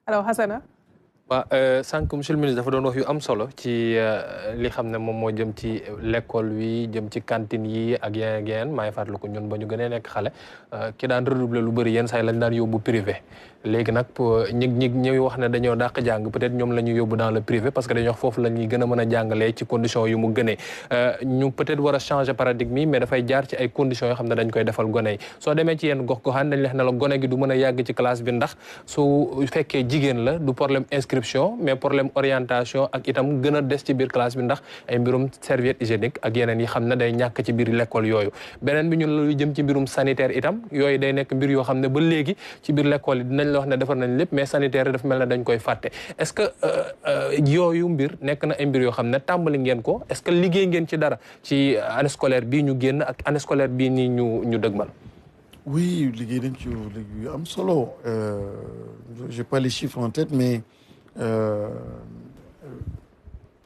alors Hassana. waaw sànq monsieur le ministre dafa doon wax yu am solo ci li xam ne moom moo jëm ci l'école wi jëm ci cantine yi ak yeneen ak yeneen maa ngi fàttaliku ñun ba ñu gënee nekk xale ki daan redoubler lu bëri yenn saa yi lañ daan yóbbu privé léegi nag ñi wax ne dañoo dàq jàng peut-être ñoom la ñuy yóbbu dans le privé parce que dañoo wax foofu la ñuy gën a mën a jàngalee ci conditions yu mu gënee ñu peut-être war a changer paradigme yi mais dafay jaar ci ay conditions yoo xam ne dañ koy defal gone yi soo demee ci yenn gox goxaan dañ leex ne la gone gi du mën a yàgg ci classe bi ndax su fekkee jigéen la du problème inscription mais problème orientation ak itam gën a des ci biir classe bi ndax ay mbirum serviette hygiénique ak yeneen yi xam ne day ñàkk ci biir l'école yooyu beneen bi ñun la lu jëm ci mbirum sanitaire itam yooyu day nekk mbir yoo xam ne ba léegi ci biir l'école yi dinañ la wax ne defar nañ lépp mais sanitaire yi dafa mel ne dañ koy fàtte est-ce que yooyu mbir nekk na ay mbir yoo xam ne tàmbali ngeen ko est-ce que liggéey ngeen ci dara ci année scolaire bii ñu génn ak année scolaire bii nii ñu dëgmal. Oui, liggéey nañ ci liggéey am solo j'ai pas les chiffres en tête mais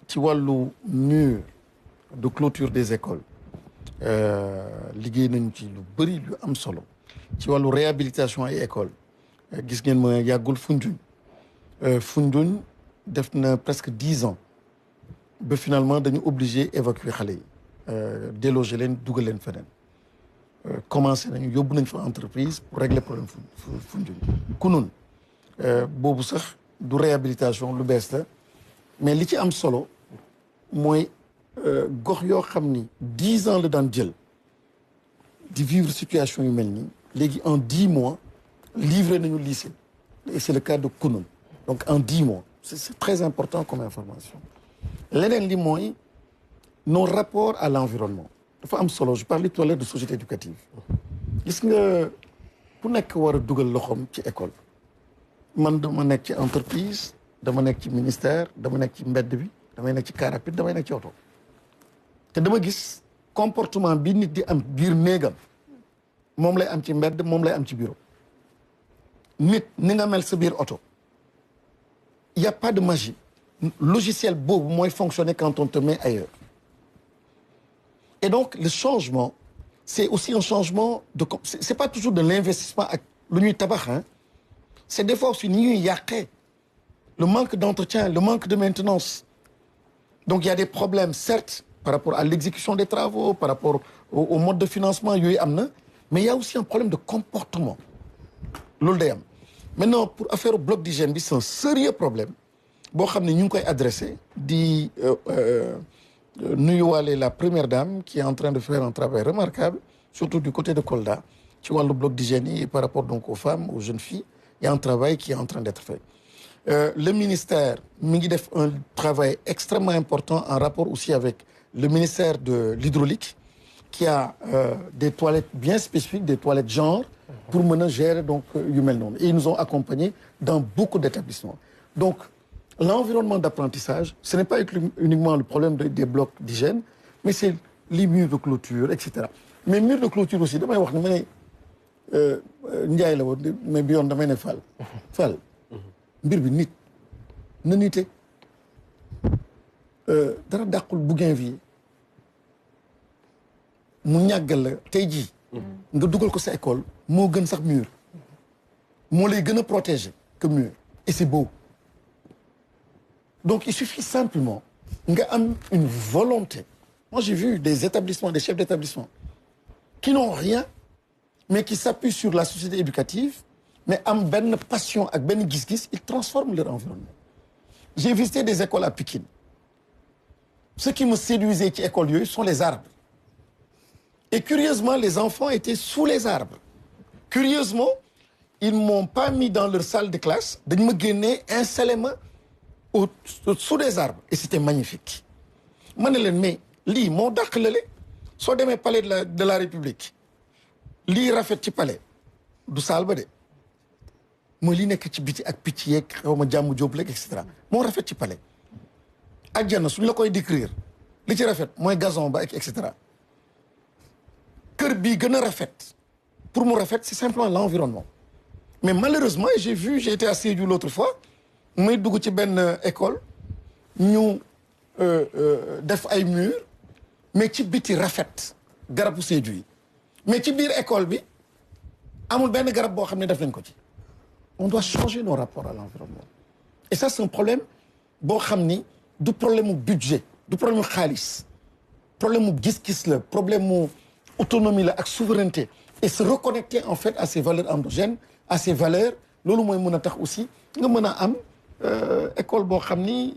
ci wàllu mur de clôture des écoles liggéey nañ ci lu bëri lu am solo ci wàllu réhabilitation ay écoles gis ngeen ma yàggul Foundiougne def na presque 10 ans ba finalement dañu obligé évacuer xale yi déloger leen dugal leen feneen commencé nañu yóbbu nañ fa entreprise pour régler problème Foundiougne kunun boobu sax du réhabilitation lu bees la mais li ci am solo mooy gox yoo xam ni 10 ans la daan jël di vivre situation yu mel nii léegi en 10 mois livré nañu lycée et c'est le cas de kunun donc en 10 mois c'est très important comme information leneen li mooy nos rapports à l'environnement dafa am solo je parlais tout à l'heure de société éducative gis nga ku nekk war a dugal loxoom ci école man dama nekk ci entreprise dama nekk ci ministère dama nekk ci mbedd bi damay nekk ci car rapide damay nekk ci oto te dama gis comportement bi nit di am biir néegam moom lay am ci mbedd moom lay am ci bureau nit ni nga mel sa biir oto y a pas de magie logiciel boobu mooy fonctionner quand on te met ailleurs et donc le changement c'est aussi un changement de c'est pas toujours de l'investissement ak lu ñuy tabax hein c'est des fois aussi ni ñuy yàqee le manque d'entretien le manque de maintenance donc il y a des problèmes certes par rapport à l'exécution des travaux par rapport au mode de financement yooyu am na mais il y a aussi un problème de comportement loolu day am maintenant pour affaire bloc d'hygiène bi c'est un sérieux problème boo xam ne ñu ngi koy adressé di nuyuwaale la première dame qui est en train de faire un travail remarquable surtout du côté de Kolda ci wàllu bloc d'hygiène yi par rapport donc aux femmes aux jeunes filles il y a un travail qui est en train d'être fait le ministère mi ngi def un travail extrêmement important en rapport aussi avec le ministère de l'hydraulique qui a des toilettes bien spécifiques des toilettes genre pour mën a gérer donc yu mel noonu et ils nous ont accompagnés dans beaucoup d'établissements donc l'environnement d'apprentissage ce n'est pas uniquement le problème des blocs d'hygiène mais c'est les murs de clôture etc mais murs de clôture aussi damay wax ne ma ne Ndiaye la woon mais bi yoon damay ne Fall mbir bi nit na nite dara dàqul bougainvilliers mu ñàggal la tey jii nga dugal ko sa école moo gën sax mur moo lay gën a protéger que mur et c'est beau donc il suffit simplement nga am une volonté moi j'ai vu des établissements des chefs d'établissement qui n'ont rien mais qui s'appuient sur la société éducative mais am benn passion ak benn gis-gis ils transforment leur environnement j'ai visité des écoles à Pikine ce qui me séduisait ci écoles yooyu sont les arbres et curieusement les enfants étaient sous les arbres curieusement ils m'ont pas mis dans leur salle de classe dañ ma génnee installé ma sous des arbres et c'était magnifique ma ne leen mais lii moo dàq lale soo demee palais de la République lii rafet ci palais du saal ba de mooy li nekk ci biti ak picc yeeg xaw ma jàmm jóob leeg et cetera moo rafet ci palais ajjana suñ la koy décrire li ci rafet mooy gazon ba et cetera kër bii gën a rafet pour mu rafet c'est simplement l'environnement mais malheureusement j'ai été à Sédhiou l'autre fois may dugg ci benn école ñu def ay murs mais ci biti rafet garabu Sédhiou yi mais ci biir école bi amul benn garab boo xam ne def nañ ko ci on doit changer nos rapports à l'environnement. Et ça, c'est un problème, bon, xamni, du problème au budget, du problème au khalis, problème au gis-gis, problème au autonomie, la souveraineté. Et se reconnecter, en fait, à ces valeurs endogènes, à ces valeurs, lolu moy mëna tax aussi, nga mëna am école bo xamni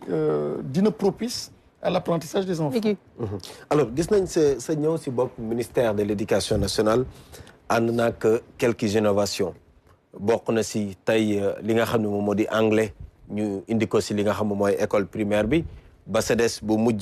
dina propice à l'apprentissage des enfants. Alors, gis nañ sa ñëw ci bopp ministère de l'éducation nationale ànd nak quelques innovations bokk na ci tey li nga xam ne moom moo di anglais ñu indi ko ci li nga xam ne mooy école primaire bi ba sa des bu mujj